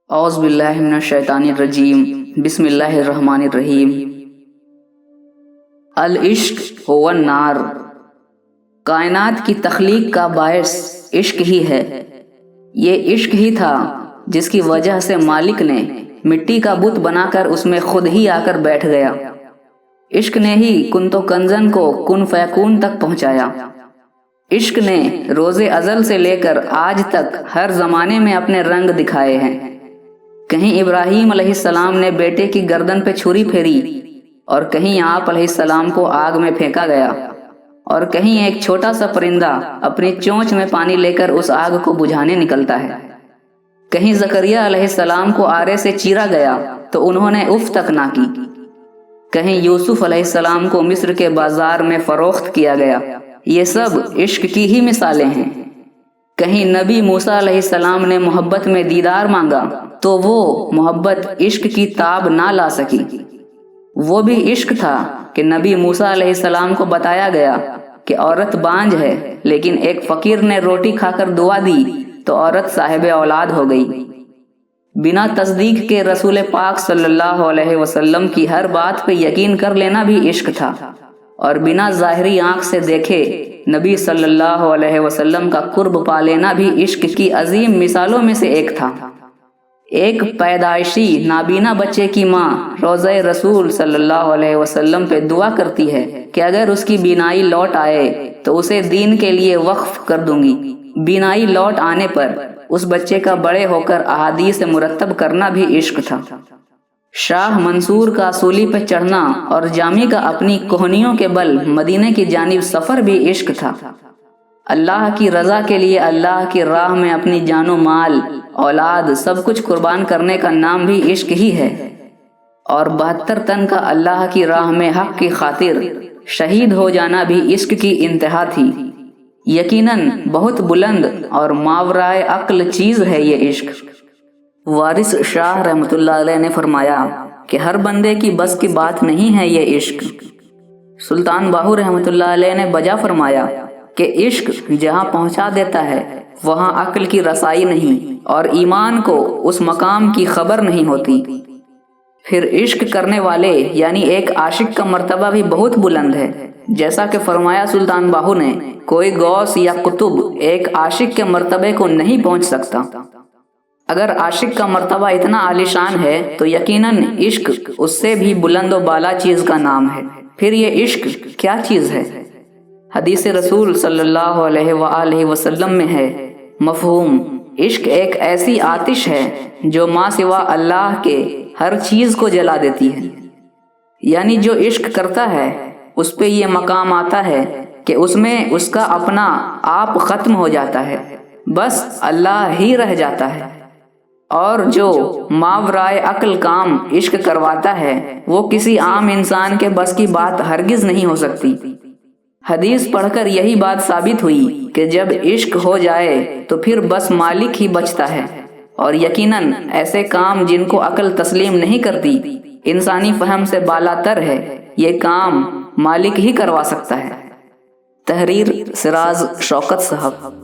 औज़ु बिल्लाहि मिनश शैतानिर रजीम बिस्मिल्लाहिर रहमानिर रहीम। अल इश्क हुवन नार, कायनात की तख्लीक का बायस इश्क ही है। ये इश्क ही था जिसकी वजह से मालिक ने मिट्टी का बुत बनाकर उसमें खुद ही आकर बैठ गया। इश्क ने ही कुन तो कंजन को कुन फयकून तक पहुंचाया। इश्क ने रोज़े अज़ल से लेकर आज तक हर जमाने में अपने रंग दिखाए हैं। कहीं इब्राहीम अलैहिस्सलाम ने बेटे की गर्दन पे छुरी फेरी और कहीं आप अलैहिस्सलाम को आग में फेंका गया और कहीं एक छोटा सा परिंदा अपनी चोंच में पानी लेकर उस आग को बुझाने निकलता है। कहीं ज़करिया अलैहिस्सलाम को आरे से चीरा गया तो उन्होंने उफ तक ना की। कहीं यूसुफ अलैहिस्सलाम को मिस्र के बाजार में फरोख्त किया गया। ये सब इश्क की ही मिसालें हैं। कहीं नबी मूसा अलैहिस्सलाम ने मोहब्बत में दीदार मांगा तो वो मोहब्बत इश्क की ताब ना ला सकी। वो भी इश्क था कि नबी मूसा अलैहिस्सलाम को बताया गया कि औरत बांझ है, लेकिन एक फकीर ने रोटी खाकर दुआ दी तो औरत साहिबे औलाद हो गई। बिना तस्दीक के रसूल पाक सल्लल्लाहु अलैहि वसल्लम की हर बात पे यकीन कर लेना भी इश्क था और बिना ज़ाहिरी आंख से देखे नबी सल्लल्लाहु अलैहि वसल्लम का कुर्ब पा लेना भी इश्क की अजीम मिसालों में से एक था। एक पैदाइशी नाबीना बच्चे की माँ रोज़े रसूल सल्लल्लाहु अलैहि वसल्लम पे दुआ करती है कि अगर उसकी बीनाई लौट आए तो उसे दीन के लिए वक्फ कर दूंगी। बीनाई लौट आने पर उस बच्चे का बड़े होकर अहादीस मुरत्तब करना भी इश्क था। शाह मंसूर का सूली पर चढ़ना और जामी का अपनी कोहनियों के बल मदीने की जानिब सफर भी इश्क था। अल्लाह की रजा के लिए अल्लाह की राह में अपनी जानो माल औलाद सब कुछ कुर्बान करने का नाम भी इश्क ही है। और 72 तन का अल्लाह की राह में हक की खातिर शहीद हो जाना भी इश्क की इंतहा थी। यकीनन बहुत बुलंद और मावराए अक्ल चीज है ये इश्क। वारिस शाह रहमतुल्लाह अलैह ने फरमाया कि हर बंदे की बस की बात नहीं है ये इश्क। सुल्तान बाहू रहमतुल्लाह अलैह ने बजा फरमाया कि इश्क जहाँ पहुँचा देता है वहाँ अक्ल की रसाई नहीं और ईमान को उस मकाम की खबर नहीं होती। फिर इश्क करने वाले यानी एक आशिक का मर्तबा भी बहुत बुलंद है। जैसा कि फरमाया सुल्तान बाहू ने, कोई गौस या कुतुब एक आशिक के मर्तबे को नहीं पहुँच सकता। अगर आशिक का मर्तबा इतना आलिशान है तो यकीनन इश्क उससे भी बुलंद व बाला चीज का नाम है। फिर ये इश्क क्या चीज है? हदीस रसूल सल्लल्लाहु अलैहि वसल्लम में है, मफहूम इश्क एक ऐसी आतिश है जो माँ सिवा अल्लाह के हर चीज को जला देती है। यानी जो इश्क करता है उस पे ये मकाम आता है कि उसमें उसका अपना आप खत्म हो जाता है, बस अल्लाह ही रह जाता है। और जो मावराए अक्ल काम इश्क करवाता है वो किसी आम इंसान के बस की बात हरगिज नहीं हो सकती। हदीस पढ़कर यही बात साबित हुई कि जब इश्क हो जाए तो फिर बस मालिक ही बचता है। और यकीनन ऐसे काम जिनको अक्ल तस्लीम नहीं करती, इंसानी फहम से बालातर है, ये काम मालिक ही करवा सकता है। तहरीर सिराज शौकत साहब।